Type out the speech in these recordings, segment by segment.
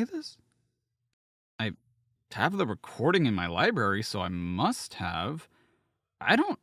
play this? I have the recording in my library, so I must have. I don't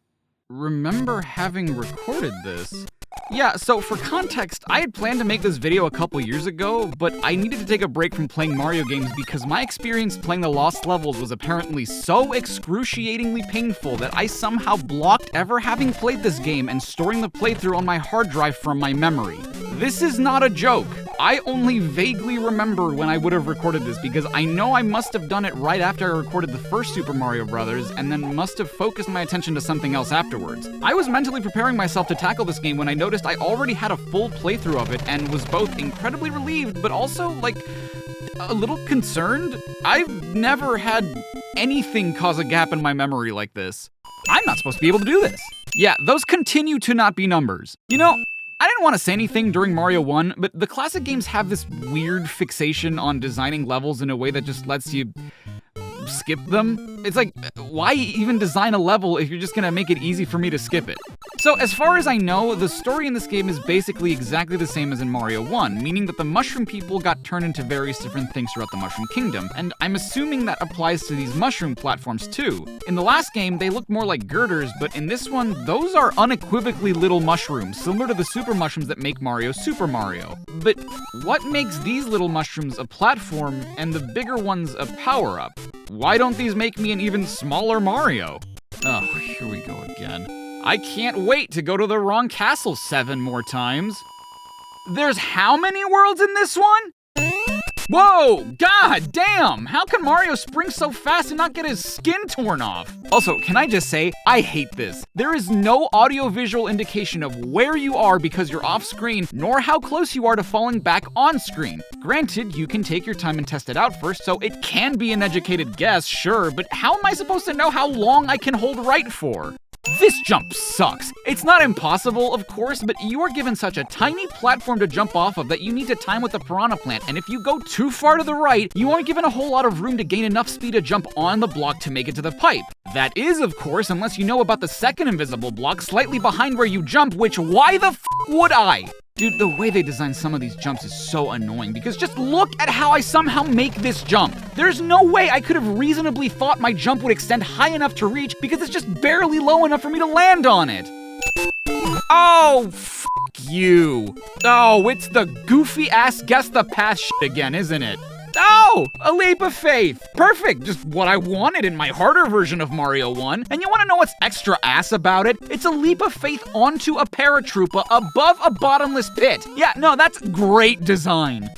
remember having recorded this. Yeah, so for context, I had planned to make this video a couple years ago, but I needed to take a break from playing Mario games because my experience playing the Lost Levels was apparently so excruciatingly painful that I somehow blocked ever having played this game and storing the playthrough on my hard drive from my memory. This is not a joke. I only vaguely remember when I would have recorded this because I know I must have done it right after I recorded the first Super Mario Bros. And then must have focused my attention to something else afterwards. I was mentally preparing myself to tackle this game when I noticed I already had a full playthrough of it and was both incredibly relieved but also, like, a little concerned. I've never had anything cause a gap in my memory like this. I'm not supposed to be able to do this. Yeah, those continue to not be numbers. You know, I didn't want to say anything during Mario 1, but the classic games have this weird fixation on designing levels in a way that just lets you skip them. It's like, why even design a level if you're just gonna make it easy for me to skip it? So as far as I know, the story in this game is basically exactly the same as in Mario 1, meaning that the mushroom people got turned into various different things throughout the Mushroom Kingdom, and I'm assuming that applies to these mushroom platforms too. In the last game, they looked more like girders, but in this one, those are unequivocally little mushrooms, similar to the super mushrooms that make Mario Super Mario. But what makes these little mushrooms a platform and the bigger ones a power-up? Why don't these make me an even smaller Mario? Oh, here we go again. I can't wait to go to the wrong castle 7 more times. There's how many worlds in this one? Whoa, god damn! How can Mario spring so fast and not get his skin torn off? Also, can I just say, I hate this. There is no audio-visual indication of where you are because you're off-screen, nor how close you are to falling back on-screen. Granted, you can take your time and test it out first, so it can be an educated guess, sure, but how am I supposed to know how long I can hold right for? This jump sucks. It's not impossible, of course, but you are given such a tiny platform to jump off of that you need to time with the piranha plant, and if you go too far to the right, you aren't given a whole lot of room to gain enough speed to jump on the block to make it to the pipe. That is, of course, unless you know about the second invisible block slightly behind where you jump, which why the f would I? Dude, the way they design some of these jumps is so annoying because just look at how I somehow make this jump. There's no way I could have reasonably thought my jump would extend high enough to reach because it's just barely low enough for me to land on it. Oh, f you. Oh, it's the goofy ass guess the path shit again, isn't it? Oh, a leap of faith. Perfect, just what I wanted in my harder version of Mario 1. And you wanna know what's extra ass about it? It's a leap of faith onto a paratroopa above a bottomless pit. Yeah, no, that's great design.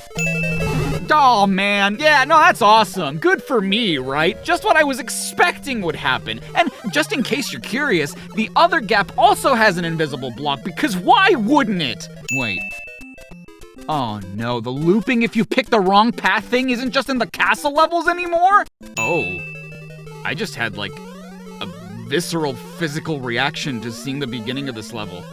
Oh man, yeah, no, that's awesome. Good for me, right? Just what I was expecting would happen. And just in case you're curious, the other gap also has an invisible block because why wouldn't it? Wait. Oh no, the looping if you pick the wrong path thing isn't just in the castle levels anymore? Oh, I just had like a visceral physical reaction to seeing the beginning of this level.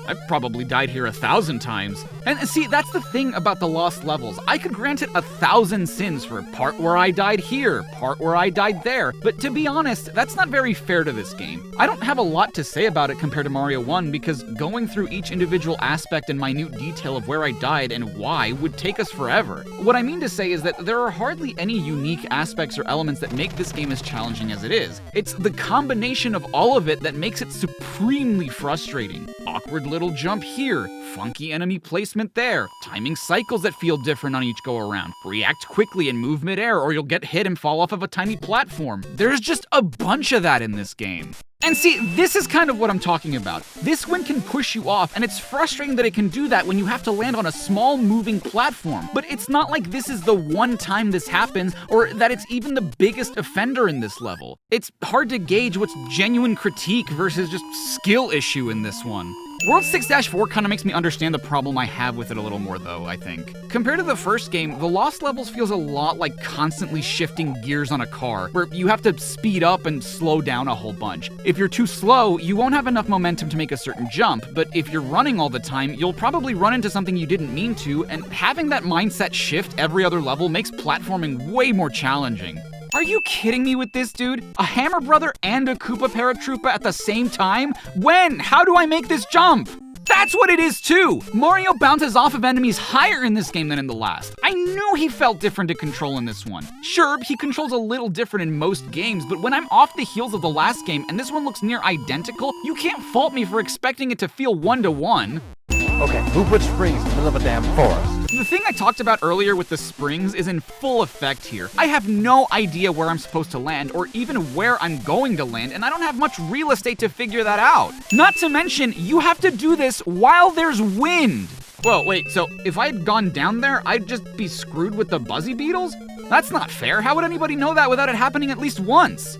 I've probably died here 1,000 times. And see, that's the thing about the Lost Levels. I could grant it 1,000 sins for part where I died here, part where I died there. But to be honest, that's not very fair to this game. I don't have a lot to say about it compared to Mario 1 because going through each individual aspect and minute detail of where I died and why would take us forever. What I mean to say is that there are hardly any unique aspects or elements that make this game as challenging as it is. It's the combination of all of it that makes it supremely frustrating. Awkward little jump here, funky enemy placement there, timing cycles that feel different on each go-around, react quickly and move midair or you'll get hit and fall off of a tiny platform. There's just a bunch of that in this game. And see, this is kind of what I'm talking about. This one can push you off, and it's frustrating that it can do that when you have to land on a small moving platform. But it's not like this is the one time this happens, or that it's even the biggest offender in this level. It's hard to gauge what's genuine critique versus just skill issue in this one. World 6-4 kind of makes me understand the problem I have with it a little more though, I think. Compared to the first game, the Lost Levels feels a lot like constantly shifting gears on a car, where you have to speed up and slow down a whole bunch. If you're too slow, you won't have enough momentum to make a certain jump, but if you're running all the time, you'll probably run into something you didn't mean to, and having that mindset shift every other level makes platforming way more challenging. Are you kidding me with this, dude? A Hammer Brother and a Koopa Paratroopa at the same time? When? How do I make this jump? That's what it is too! Mario bounces off of enemies higher in this game than in the last. I knew he felt different to control in this one. Sure, he controls a little different in most games, but when I'm off the heels of the last game and this one looks near identical, you can't fault me for expecting it to feel one-to-one. Okay, who put springs in the middle of a damn forest? The thing I talked about earlier with the springs is in full effect here. I have no idea where I'm supposed to land or even where I'm going to land, and I don't have much real estate to figure that out. Not to mention, you have to do this while there's wind. Whoa, wait, so if I had gone down there, I'd just be screwed with the Buzzy Beetles? That's not fair. How would anybody know that without it happening at least once?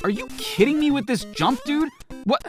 Are you kidding me with this jump, dude? What?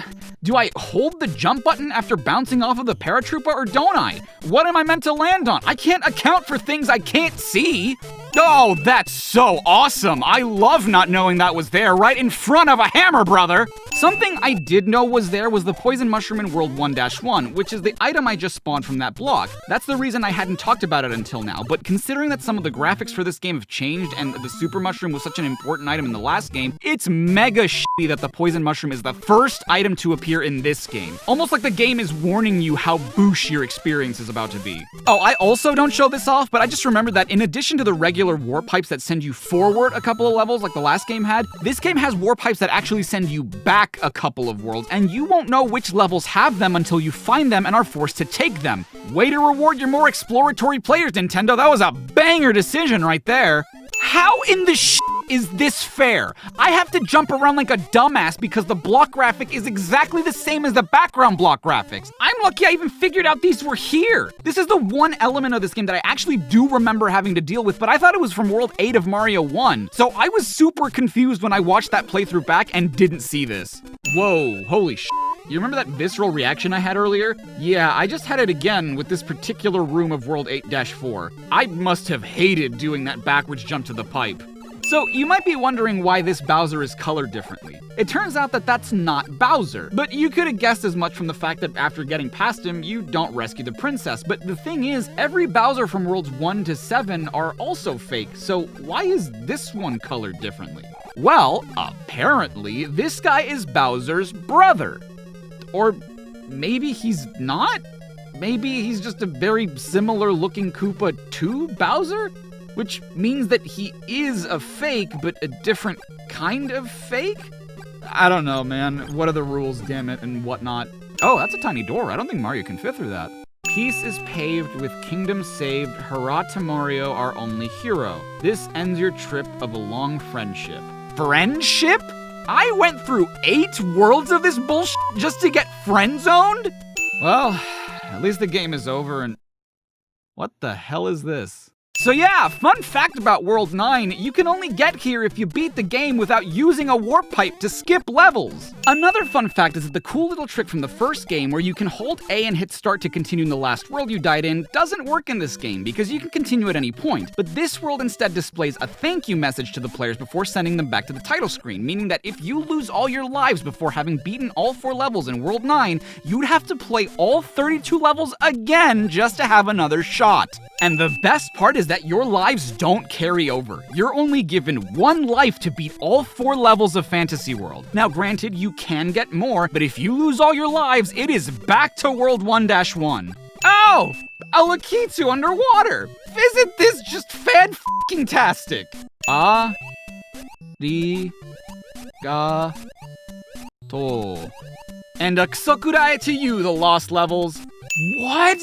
Do I hold the jump button after bouncing off of the paratrooper or don't I? What am I meant to land on? I can't account for things I can't see. Oh, that's so awesome. I love not knowing that was there right in front of a hammer, brother. Something I did know was there was the poison mushroom in World 1-1, which is the item I just spawned from that block. That's the reason I hadn't talked about it until now, but considering that some of the graphics for this game have changed and the super mushroom was such an important item in the last game, it's mega shitty that the poison mushroom is the first item to appear in this game. Almost like the game is warning you how boosh your experience is about to be. Oh, I also don't show this off, but I just remembered that in addition to the regular warp pipes that send you forward a couple of levels like the last game had, this game has warp pipes that actually send you back a couple of worlds, and you won't know which levels have them until you find them and are forced to take them. Way to reward your more exploratory players, Nintendo. That was a banger decision right there. How in the is this fair? I have to jump around like a dumbass because the block graphic is exactly the same as the background block graphics. I'm lucky I even figured out these were here. This is the one element of this game that I actually do remember having to deal with, but I thought it was from World 8 of Mario 1. So I was super confused when I watched that playthrough back and didn't see this. Whoa, holy shit. You remember that visceral reaction I had earlier? Yeah, I just had it again with this particular room of World 8-4. I must have hated doing that backwards jump to the pipe. So you might be wondering why this Bowser is colored differently. It turns out that that's not Bowser, but you could have guessed as much from the fact that after getting past him, you don't rescue the princess. But the thing is, every Bowser from Worlds 1-7 are also fake, so why is this one colored differently? Well, apparently, this guy is Bowser's brother. Or maybe he's not? Maybe he's just a very similar looking Koopa to Bowser? Which means that he is a fake, but a different kind of fake? I don't know, man. What are the rules, damn it, and whatnot? Oh, that's a tiny door. I don't think Mario can fit through that. Peace is paved with kingdom saved. Hurrah to Mario, our only hero. This ends your trip of a long friendship. Friendship? I went through 8 worlds of this bullshit just to get friend-zoned? Well, at least the game is over and... What the hell is this? So yeah, fun fact about World 9, you can only get here if you beat the game without using a warp pipe to skip levels. Another fun fact is that the cool little trick from the first game where you can hold A and hit start to continue in the last world you died in doesn't work in this game because you can continue at any point, but this world instead displays a thank you message to the players before sending them back to the title screen, meaning that if you lose all your lives before having beaten all 4 levels in World 9, you'd have to play all 32 levels again just to have another shot. And the best part is that your lives don't carry over. You're only given 1 life to beat all 4 levels of Fantasy World. Now granted, you can get more, but if you lose all your lives, it is back to World 1-1. Oh! A Lakitu underwater! Isn't this just fan-f***ing-tastic? Arigato. And a kusokurae to you, the lost levels. What?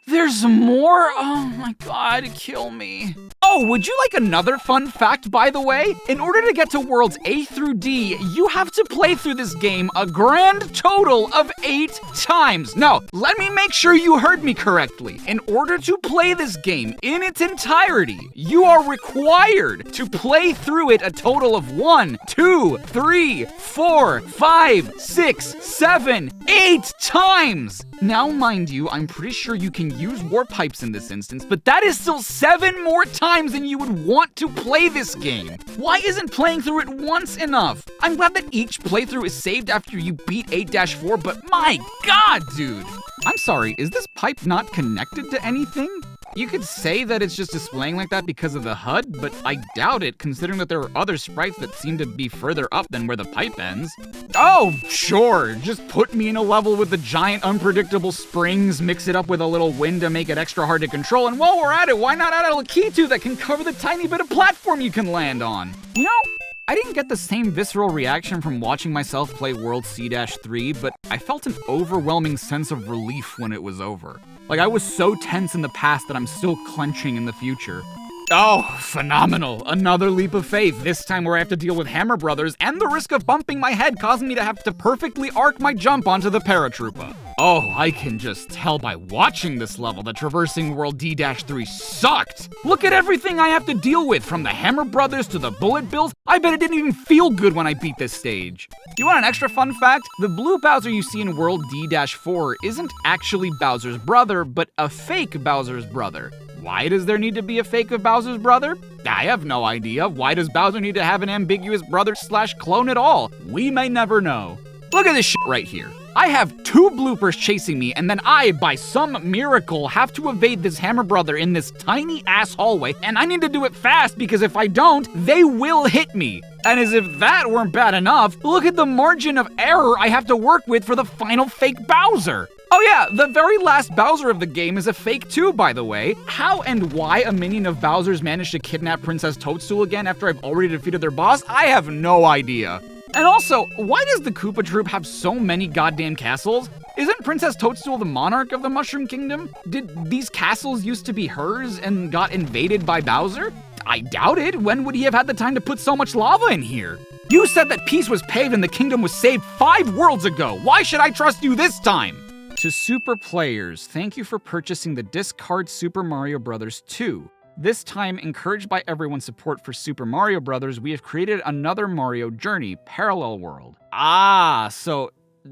There's more? Oh my god, kill me. Oh, would you like another fun fact, by the way? In order to get to worlds A through D, you have to play through this game a grand total of 8 times. No, let me make sure you heard me correctly. In order to play this game in its entirety, you are required to play through it a total of 1, 2, 3, 4, 5, 6, 7, 8 times. Now, mind you, I'm pretty sure you can use warp pipes in this instance, but that is still 7 more times than you would want to play this game. Why isn't playing through it once enough? I'm glad that each playthrough is saved after you beat 8-4, but my god, dude! I'm sorry, is this pipe not connected to anything? You could say that it's just displaying like that because of the HUD, but I doubt it, considering that there are other sprites that seem to be further up than where the pipe ends. Oh, sure, just put me in a level with the giant unpredictable springs, mix it up with a little wind to make it extra hard to control, and while we're at it, why not add a Lakitu that can cover the tiny bit of platform you can land on? You know, I didn't get the same visceral reaction from watching myself play World C-3, but I felt an overwhelming sense of relief when it was over. Like, I was so tense in the past that I'm still clenching in the future. Oh, phenomenal. Another leap of faith, this time where I have to deal with Hammer Brothers and the risk of bumping my head causing me to have to perfectly arc my jump onto the paratroopa. Oh, I can just tell by watching this level that traversing World D-3 sucked. Look at everything I have to deal with, from the Hammer Brothers to the bullet bills. I bet it didn't even feel good when I beat this stage. You want an extra fun fact? The blue Bowser you see in World D-4 isn't actually Bowser's brother, but a fake Bowser's brother. Why does there need to be a fake of Bowser's brother? I have no idea. Why does Bowser need to have an ambiguous brother/clone at all? We may never know. Look at this shit right here. I have 2 bloopers chasing me, and then I, by some miracle, have to evade this Hammer Brother in this tiny ass hallway, and I need to do it fast because if I don't, they will hit me. And as if that weren't bad enough, look at the margin of error I have to work with for the final fake Bowser. Oh yeah, the very last Bowser of the game is a fake too, by the way. How and why a minion of Bowser's managed to kidnap Princess Toadstool again after I've already defeated their boss, I have no idea. And also, why does the Koopa Troop have so many goddamn castles? Isn't Princess Toadstool the monarch of the Mushroom Kingdom? Did these castles used to be hers and got invaded by Bowser? I doubt it. When would he have had the time to put so much lava in here? You said that peace was paved and the kingdom was saved 5 worlds ago. Why should I trust you this time? To super players, thank you for purchasing the Discard Super Mario Bros. 2. This time, encouraged by everyone's support for Super Mario Bros., we have created another Mario Journey, Parallel World. Ah, so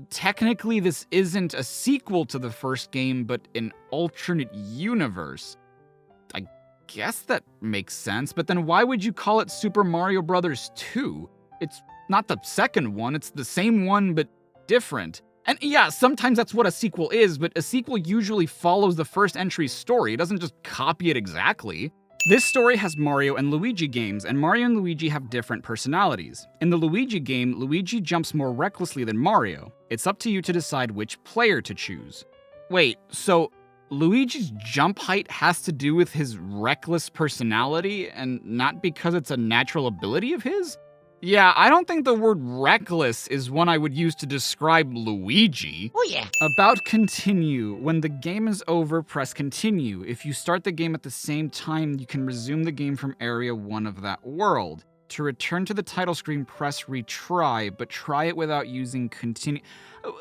technically this isn't a sequel to the first game, but an alternate universe. I guess that makes sense, but then why would you call it Super Mario Bros. 2? It's not the second one, it's the same one, but different. And yeah, sometimes that's what a sequel is, but a sequel usually follows the first entry's story. It doesn't just copy it exactly. This story has Mario and Luigi games, and Mario and Luigi have different personalities. In the Luigi game, Luigi jumps more recklessly than Mario. It's up to you to decide which player to choose. Wait, so Luigi's jump height has to do with his reckless personality, and not because it's a natural ability of his? Yeah, I don't think the word reckless is one I would use to describe Luigi. Oh yeah. About continue. When the game is over, press continue. If you start the game at the same time, you can resume the game from area 1 of that world. To return to the title screen, press retry, but try it without using continue.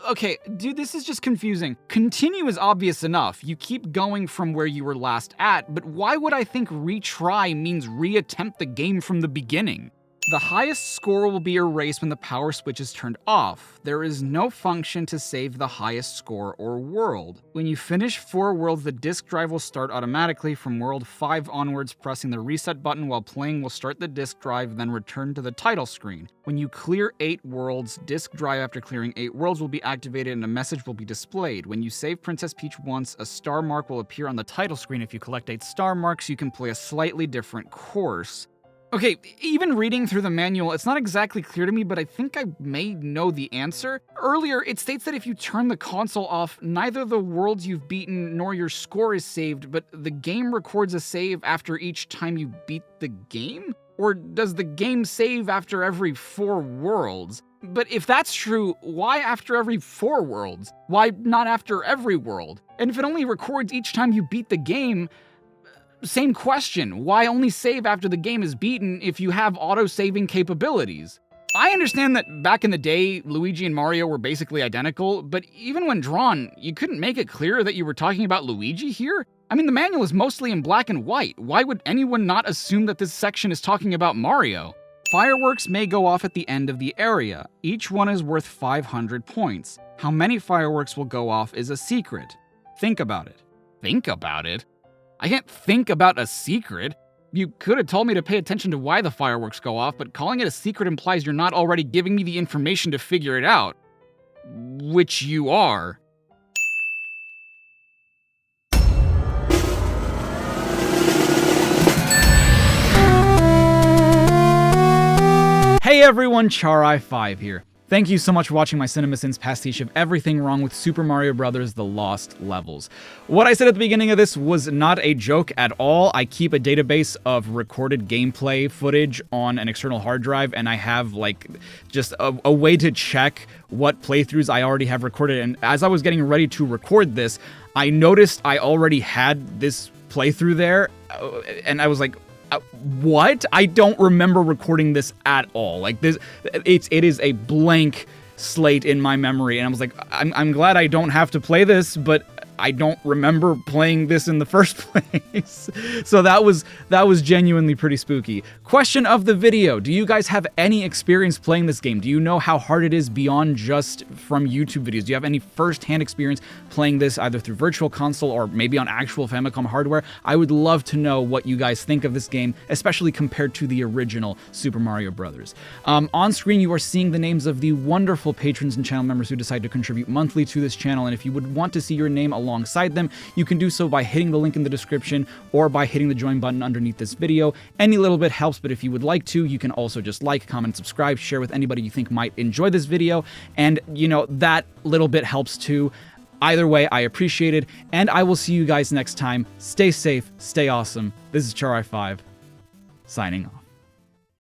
Okay, dude, this is just confusing. Continue is obvious enough. You keep going from where you were last at, but why would I think retry means reattempt the game from the beginning? The highest score will be erased when the power switch is turned off. There is no function to save the highest score or world. When you finish 4 worlds, the disk drive will start automatically. From world 5 onwards, pressing the reset button while playing will start the disk drive, then return to the title screen. When you clear 8 worlds, disk drive after clearing 8 worlds will be activated and a message will be displayed. When you save Princess Peach once, a star mark will appear on the title screen. If you collect 8 star marks, you can play a slightly different course. Okay, even reading through the manual, it's not exactly clear to me, but I think I may know the answer. Earlier, it states that if you turn the console off, neither the worlds you've beaten nor your score is saved, but the game records a save after each time you beat the game? Or does the game save after every 4 worlds? But if that's true, why after every 4 worlds? Why not after every world? And if it only records each time you beat the game, same question, why only save after the game is beaten if you have auto-saving capabilities? I understand that back in the day, Luigi and Mario were basically identical, but even when drawn, you couldn't make it clear that you were talking about Luigi here? I mean, the manual is mostly in black and white. Why would anyone not assume that this section is talking about Mario? Fireworks may go off at the end of the area. Each one is worth 500 points. How many fireworks will go off is a secret. Think about it. Think about it? I can't think about a secret. You could have told me to pay attention to why the fireworks go off, but calling it a secret implies you're not already giving me the information to figure it out. Which you are. Hey everyone, Charai5 here. Thank you so much for watching my CINEMASINS pastiche of everything wrong with Super Mario Bros. The Lost Levels. What I said at the beginning of this was not a joke at all. I keep a database of recorded gameplay footage on an external hard drive, and I have like just a way to check what playthroughs I already have recorded. And as I was getting ready to record this, I noticed I already had this playthrough there, and I was like, what? I don't remember recording this at all. Like this, it is a blank slate in my memory, and I was like, I'm glad I don't have to play this, but I don't remember playing this in the first place. So that was genuinely pretty spooky. Question of the video: do you guys have any experience playing this game? Do you know how hard it is beyond just from YouTube videos? Do you have any first-hand experience playing this either through Virtual Console or maybe on actual Famicom hardware? I would love to know what you guys think of this game, especially compared to the original Super Mario Bros. On screen, you are seeing the names of the wonderful patrons and channel members who decide to contribute monthly to this channel, and if you would want to see your name alongside them, you can do so by hitting the link in the description or by hitting the join button underneath this video. Any little bit helps, but if you would like to, you can also just like, comment, subscribe, share with anybody you think might enjoy this video, and you know, that little bit helps too. Either way, I appreciate it, and I will see you guys next time. Stay safe, stay awesome. This is Charai5, signing off.